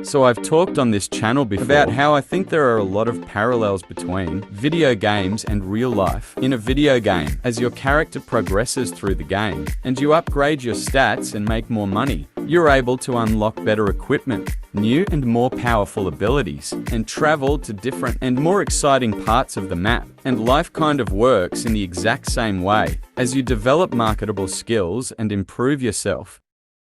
So I've talked on this channel before about how I think there are a lot of parallels between video games and real life. In a video game, as your character progresses through the game, and you upgrade your stats and make more money, you're able to unlock better equipment, new and more powerful abilities, and travel to different and more exciting parts of the map. And life kind of works in the exact same way. As you develop marketable skills and improve yourself,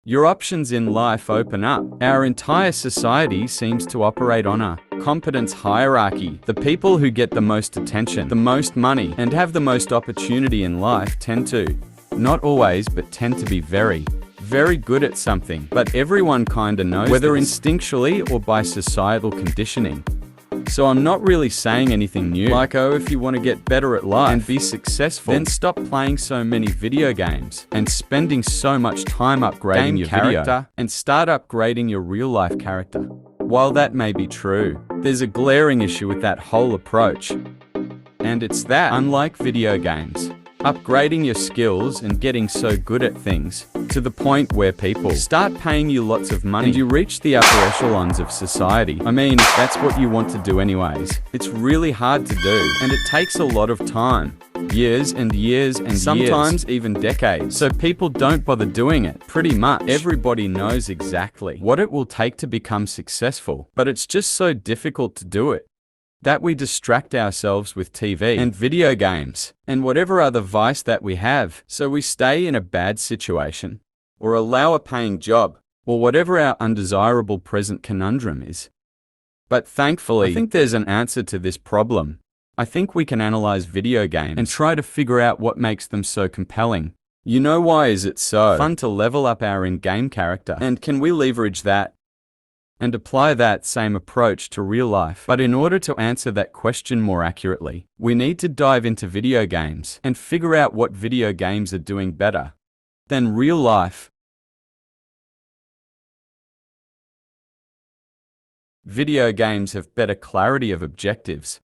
your options in life open up. Our entire society seems to operate on a competence hierarchy. The people who get the most attention, the most money, and have the most opportunity in life tend to, not always, but tend to be very good at something. But everyone kinda knows whether instinctually or by societal conditioning. So I'm not really saying anything new, like, oh, if you want to get better at life and be successful, then stop playing so many video games and spending so much time upgrading your character and start upgrading your real life character. While that may be true, there's a glaring issue with that whole approach. And it's that, unlike video games, upgrading your skills and getting so good at things to the point where people start paying you lots of money and you reach the upper echelons of society. I mean, if that's what you want to do anyways, it's really hard to do, and it takes a lot of time. Years and years and sometimes even decades. So people don't bother doing it. Pretty much everybody knows exactly what it will take to become successful, but it's just so difficult to do it that we distract ourselves with TV and video games and whatever other vice that we have, so we stay in a bad situation or allow a paying job or whatever our undesirable present conundrum is. But thankfully, I think there's an answer to this problem. I think we can analyze video games and try to figure out what makes them so compelling. You know, why is it so fun to level up our in-game character? And can we leverage that and apply that same approach to real life? But in order to answer that question more accurately, we need to dive into video games and figure out what video games are doing better than real life. Video games have better clarity of objectives.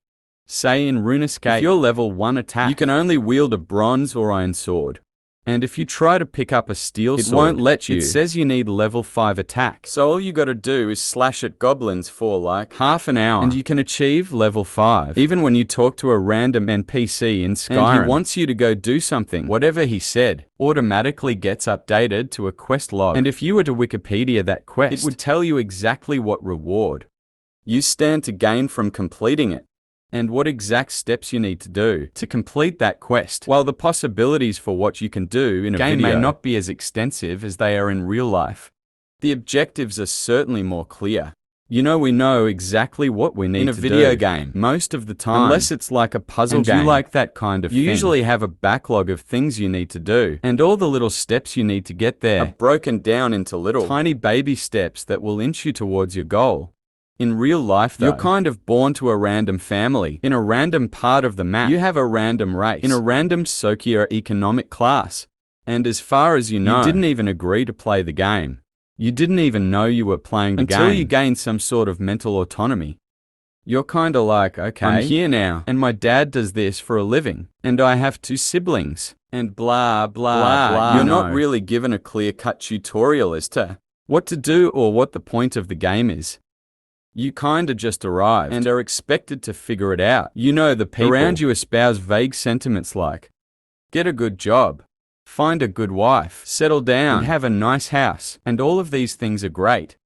Say in RuneScape, if you're level 1 attack, you can only wield a bronze or iron sword. And if you try to pick up a steel sword, it won't let you. It says you need level 5 attack. So all you gotta do is slash at goblins for like half an hour, and you can achieve level 5. Even when you talk to a random NPC in Skyrim, and he wants you to go do something, whatever he said automatically gets updated to a quest log. And if you were to Wikipedia that quest, it would tell you exactly what reward you stand to gain from completing it, and what exact steps you need to do to complete that quest. While the possibilities for what you can do in a game may not be as extensive as they are in real life, the objectives are certainly more clear. You know, we know exactly what we need to do in a video game most of the time, unless it's like a puzzle game. You like that kind of thing. You usually have a backlog of things you need to do, and all the little steps you need to get there are broken down into little tiny baby steps that will inch you towards your goal. In real life, though, you're kind of born to a random family, in a random part of the map. You have a random race, in a random socio-economic class. And as far as you know, you didn't even agree to play the game. You didn't even know you were playing the game until you gain some sort of mental autonomy. You're kinda like, okay, I'm here now, and my dad does this for a living, and I have 2 siblings, and blah, blah, blah. You're not really given a clear-cut tutorial as to what to do or what the point of the game is. You kinda just arrive and are expected to figure it out. You know, the people around you espouse vague sentiments like, get a good job, find a good wife, settle down, and have a nice house. And all of these things are great,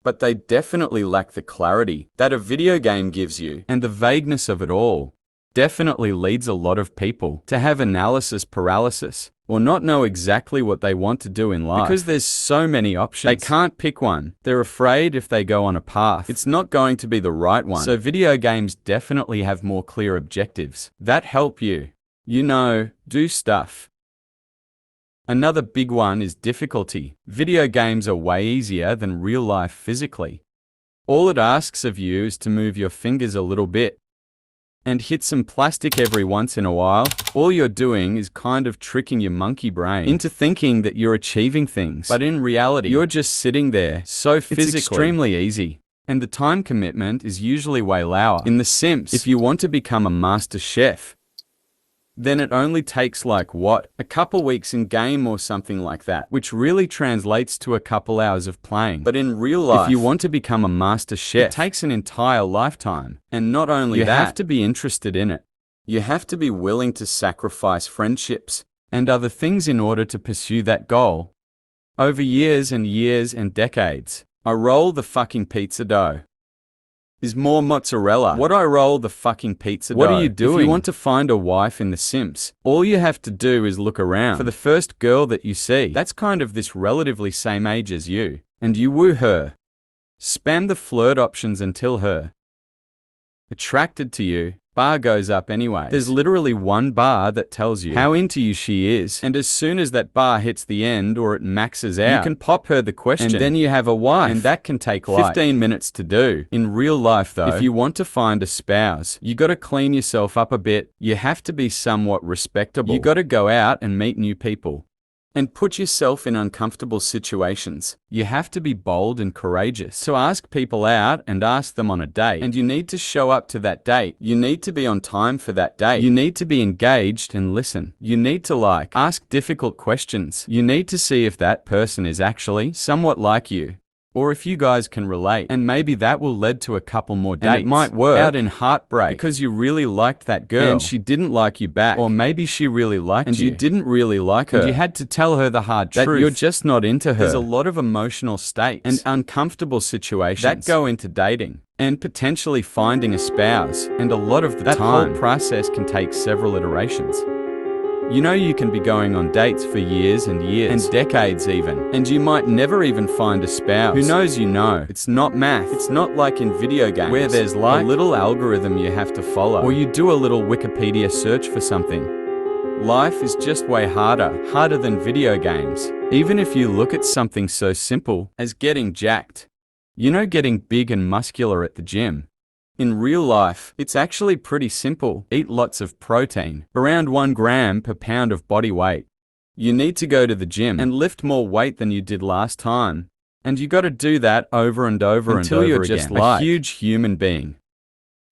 but they definitely lack the clarity that a video game gives you. And the vagueness of it all definitely leads a lot of people to have analysis paralysis, or not know exactly what they want to do in life. Because there's so many options, they can't pick one. They're afraid if they go on a path, it's not going to be the right one. So video games definitely have more clear objectives that help you, you know, do stuff. Another big one is difficulty. Video games are way easier than real life physically. All it asks of you is to move your fingers a little bit and hit some plastic every once in a while. All you're doing is kind of tricking your monkey brain into thinking that you're achieving things. But in reality, you're just sitting there. So physically, it's extremely easy. And the time commitment is usually way lower. In The Sims, if you want to become a master chef, then it only takes like what? A couple weeks in game or something like that, which really translates to a couple hours of playing. But in real life, if you want to become a master chef, it takes an entire lifetime. And not only that, you have to be interested in it. You have to be willing to sacrifice friendships and other things in order to pursue that goal. Over years and years and decades, I roll the fucking pizza dough. Is more mozzarella. What I roll the fucking pizza dough. What are you doing? If you want to find a wife in The Sims, all you have to do is look around for the first girl that you see. That's kind of this relatively same age as you. And you woo her. Spam the flirt options until her attracted to you. Bar goes up anyway. There's literally one bar that tells you how into you she is, and as soon as that bar hits the end or it maxes out, you can pop her the question, and then you have a wife, and that can take like 15 minutes to do. In real life though, if you want to find a spouse, you gotta clean yourself up a bit, you have to be somewhat respectable, you gotta go out and meet new people. And put yourself in uncomfortable situations. You have to be bold and courageous. So ask people out and ask them on a date. And you need to show up to that date. You need to be on time for that date. You need to be engaged and listen. You need to ask difficult questions. You need to see if that person is actually somewhat like you. Or if you guys can relate, and maybe that will lead to a couple more dates. And it might work out in heartbreak because you really liked that girl and she didn't like you back. Or maybe she really liked you and you didn't really like her. And you had to tell her the hard truth that you're just not into her. There's a lot of emotional states and uncomfortable situations that go into dating and potentially finding a spouse. And a lot of the time, that whole process can take several iterations. You know, you can be going on dates for years and years, and decades even, and you might never even find a spouse. Who knows you know? It's not math. It's not like in video games, where there's like a little algorithm you have to follow, or you do a little Wikipedia search for something. Life is just way harder than video games. Even if you look at something so simple as getting jacked. You know, getting big and muscular at the gym. In real life, it's actually pretty simple. Eat lots of protein, around 1 gram per pound of body weight. You need to go to the gym and lift more weight than you did last time. And you gotta do that over and over until you're just like a huge human being.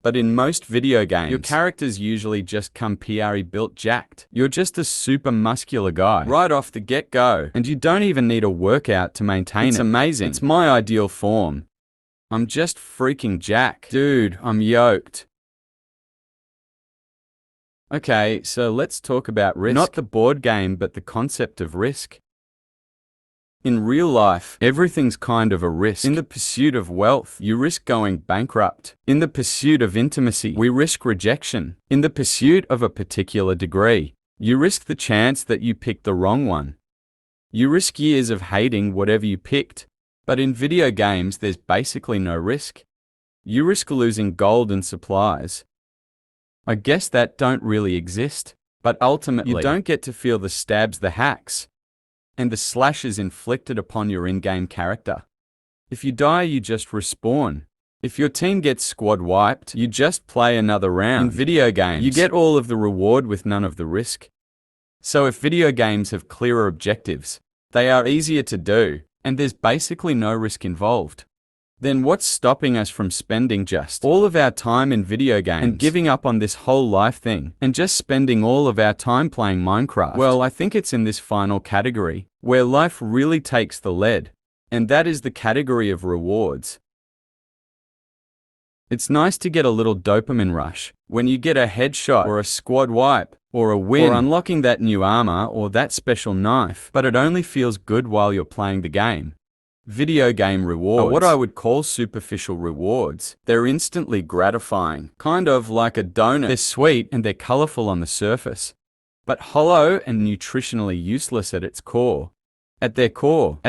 But in most video games, your characters usually just come built jacked. You're just a super muscular guy right off the get-go. And you don't even need a workout to maintain it. It's amazing. It's my ideal form. I'm just freaking jacked. Dude, I'm yoked. Okay, so let's talk about risk. Not the board game, but the concept of risk. In real life, everything's kind of a risk. In the pursuit of wealth, you risk going bankrupt. In the pursuit of intimacy, we risk rejection. In the pursuit of a particular degree, you risk the chance that you picked the wrong one. You risk years of hating whatever you picked. But in video games, there's basically no risk. You risk losing gold and supplies. I guess that don't really exist, but ultimately, you don't get to feel the stabs, the hacks, and the slashes inflicted upon your in-game character. If you die, you just respawn. If your team gets squad wiped, you just play another round. In video games, you get all of the reward with none of the risk. So if video games have clearer objectives, they are easier to do, and there's basically no risk involved, then what's stopping us from spending just all of our time in video games and giving up on this whole life thing and just spending all of our time playing Minecraft? Well, I think it's in this final category where life really takes the lead, and that is the category of rewards. It's nice to get a little dopamine rush when you get a headshot or a squad wipe or a win or unlocking that new armor or that special knife, but it only feels good while you're playing the game. Video game rewards are what I would call superficial rewards. They're instantly gratifying, kind of like a donut. They're sweet and they're colorful on the surface, but hollow and nutritionally useless at its core. At their core.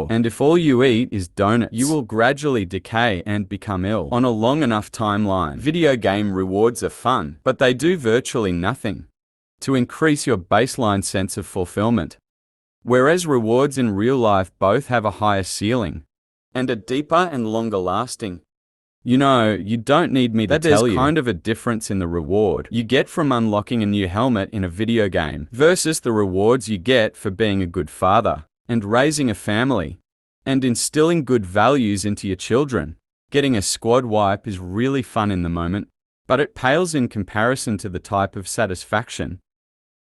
And if all you eat is donuts, you will gradually decay and become ill on a long enough timeline. Video game rewards are fun, but they do virtually nothing to increase your baseline sense of fulfillment. Whereas rewards in real life both have a higher ceiling and are deeper and longer lasting. You know, you don't need me to tell you. There's kind of a difference in the reward you get from unlocking a new helmet in a video game versus the rewards you get for being a good father and raising a family and instilling good values into your children. Getting a squad wipe is really fun in the moment, but it pales in comparison to the type of satisfaction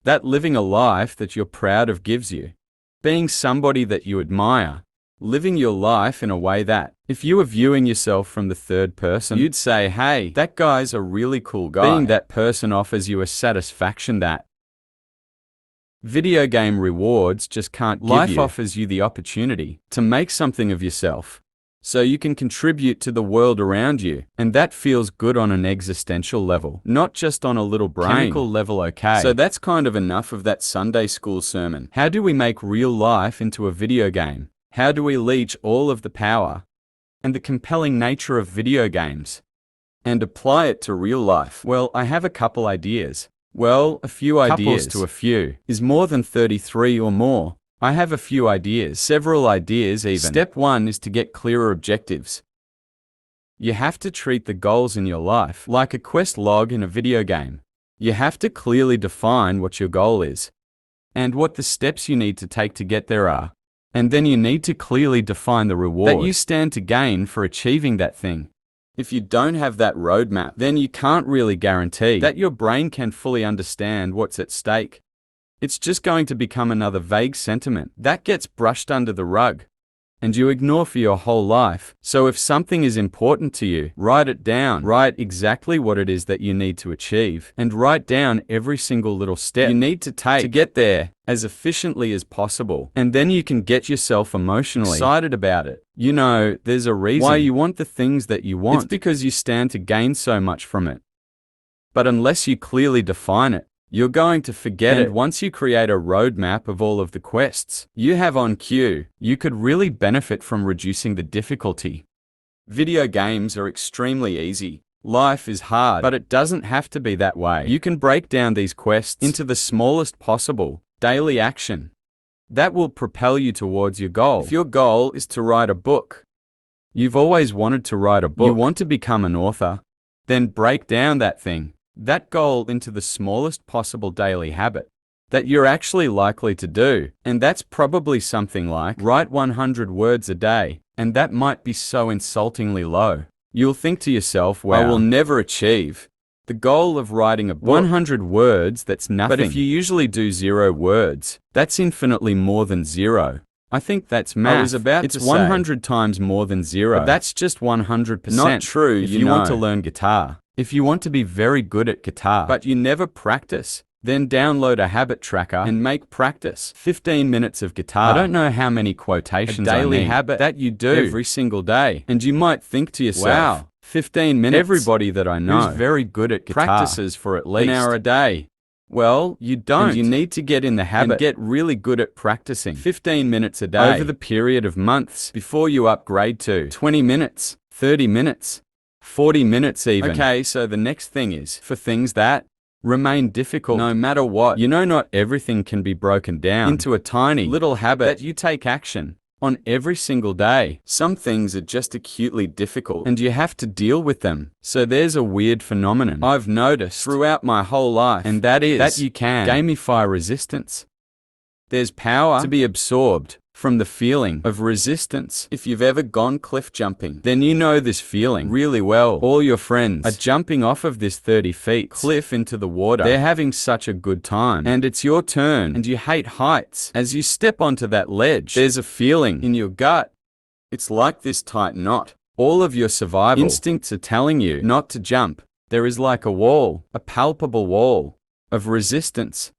that living a life that you're proud of gives you. Being somebody that you admire, living your life in a way that, if you were viewing yourself from the third person, you'd say, hey, that guy's a really cool guy. Being that person offers you a satisfaction that video game rewards just can't give you. Life offers you the opportunity to make something of yourself, so you can contribute to the world around you. And that feels good on an existential level, not just on a little chemical level, okay? So that's kind of enough of that Sunday school sermon. How do we make real life into a video game? How do we leech all of the power and the compelling nature of video games and apply it to real life? Well, I have a couple ideas. Well, a few ideas to a few is more than 33 or more. I have a few ideas, several ideas even. Step 1 is to get clearer objectives. You have to treat the goals in your life like a quest log in a video game. You have to clearly define what your goal is and what the steps you need to take to get there are. And then you need to clearly define the reward that you stand to gain for achieving that thing. If you don't have that roadmap, then you can't really guarantee that your brain can fully understand what's at stake. It's just going to become another vague sentiment that gets brushed under the rug and you ignore for your whole life. So if something is important to you, write it down. Write exactly what it is that you need to achieve and write down every single little step you need to take to get there as efficiently as possible. And then you can get yourself emotionally excited about it. You know, there's a reason why you want the things that you want. It's because you stand to gain so much from it. But unless you clearly define it, you're going to forget it. Once you create a roadmap of all of the quests you have on queue, you could really benefit from reducing the difficulty. Video games are extremely easy. Life is hard, but it doesn't have to be that way. You can break down these quests into the smallest possible daily action that will propel you towards your goal. If your goal is to write a book, you've always wanted to write a book, you want to become an author, then break down that goal into the smallest possible daily habit that you're actually likely to do. And that's probably something like write 100 words a day. And that might be so insultingly low. You'll think to yourself, wow, I will never achieve the goal of writing a book. 100 words, that's nothing. But if you usually do 0 words, that's infinitely more than 0. I think that's math. It's 100 times more than 0. But that's just 100%. Not true, if you want to learn guitar. If you want to be very good at guitar, but you never practice, then download a habit tracker and make practice 15 minutes of guitar. I don't know how many quotations a daily habit that you do every single day. And you might think to yourself, wow, 15 minutes. Everybody that I know who's very good at guitar practices for at least an hour a day. Well, you don't. And you need to get in the habit and get really good at practicing 15 minutes a day over the period of months before you upgrade to 20 minutes, 30 minutes, 40 minutes even. Okay, so the next thing is for things that remain difficult no matter what. You know, not everything can be broken down into a tiny little habit that you take action on every single day. Some things are just acutely difficult and you have to deal with them. So there's a weird phenomenon I've noticed throughout my whole life, and that is that you can gamify resistance. There's power to be absorbed from the feeling of resistance. If you've ever gone cliff jumping, then you know this feeling really well. All your friends are jumping off of this 30 feet cliff into the water. They're having such a good time, and it's your turn, and you hate heights. As you step onto that ledge, there's a feeling in your gut. It's like this tight knot. All of your survival instincts are telling you not to jump. There is like a wall, a palpable wall of resistance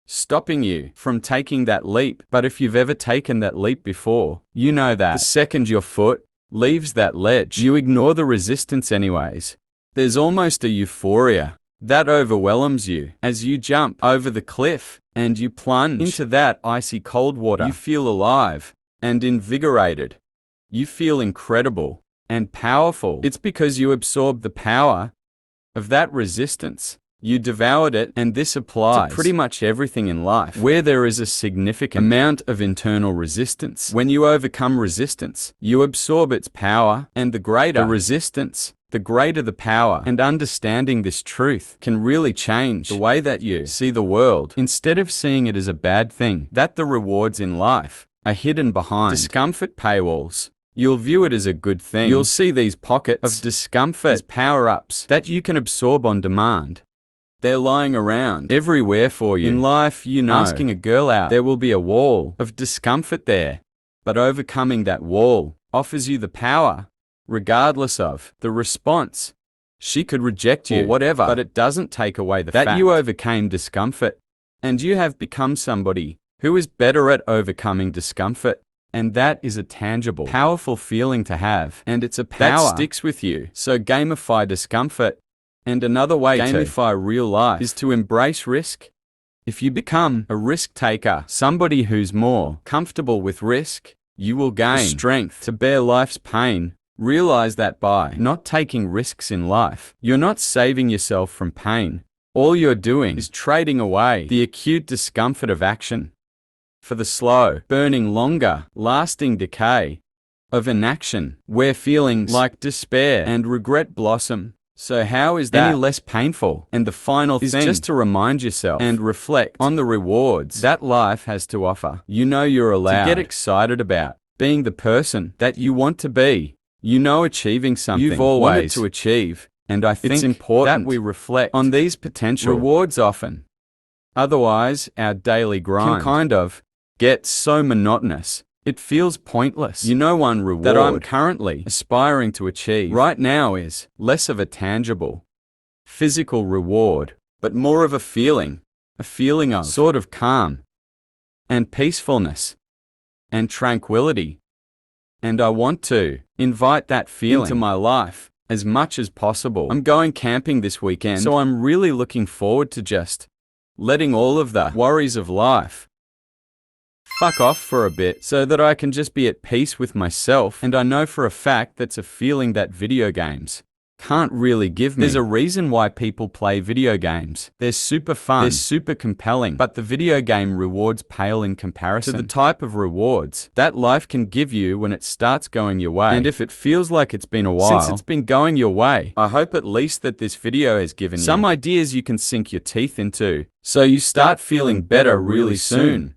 stopping you from taking that leap. But if you've ever taken that leap before, you know that the second your foot leaves that ledge, you ignore the resistance anyways. There's almost a euphoria that overwhelms you as you jump over the cliff and you plunge into that icy cold water. You feel alive and invigorated. You feel incredible and powerful. It's because you absorbed the power of that resistance. You devoured it, and this applies to pretty much everything in life where there is a significant amount of internal resistance. When you overcome resistance, you absorb its power, and the greater the resistance, the greater the power. And understanding this truth can really change the way that you see the world. Instead of seeing it as a bad thing, that the rewards in life are hidden behind discomfort paywalls. you'll view it as a good thing. You'll see these pockets of discomfort as power-ups that you can absorb on demand. They're lying around everywhere for you. In life, you know, asking a girl out, there will be a wall of discomfort there. But overcoming that wall offers you the power, regardless of the response. She could reject you or whatever, but it doesn't take away the fact that you overcame discomfort, and you have become somebody who is better at overcoming discomfort. And that is a tangible, powerful feeling to have, and it's a power that sticks with you. So gamify discomfort. And another way to gamify real life is to embrace risk. If you become a risk taker, somebody who's more comfortable with risk, you will gain the strength to bear life's pain. Realize that by not taking risks in life, you're not saving yourself from pain. All you're doing is trading away the acute discomfort of action for the slow, burning, longer, lasting decay of inaction, where feelings like despair and regret blossom. So how is that any less painful? And the final thing is just to remind yourself and reflect on the rewards that life has to offer. You know you're allowed to get excited about being the person that you want to be. You know achieving something you've always wanted to achieve. And I think it's important that we reflect on these potential rewards often. Otherwise, our daily grind can kind of get so monotonous, it feels pointless. You know, one reward that I'm currently aspiring to achieve right now is less of a tangible, physical reward, but more of a feeling of sort of calm and peacefulness and tranquility. And I want to invite that feeling into my life as much as possible. I'm going camping this weekend, so I'm really looking forward to just letting all of the worries of life fuck off for a bit so that I can just be at peace with myself. And I know for a fact that's a feeling that video games can't really give me. There's a reason why people play video games. They're super fun, they're super compelling, but the video game rewards pale in comparison to the type of rewards that life can give you when it starts going your way. And if it feels like it's been a while since it's been going your way, I hope at least that this video has given you some ideas you can sink your teeth into so you start feeling better really soon.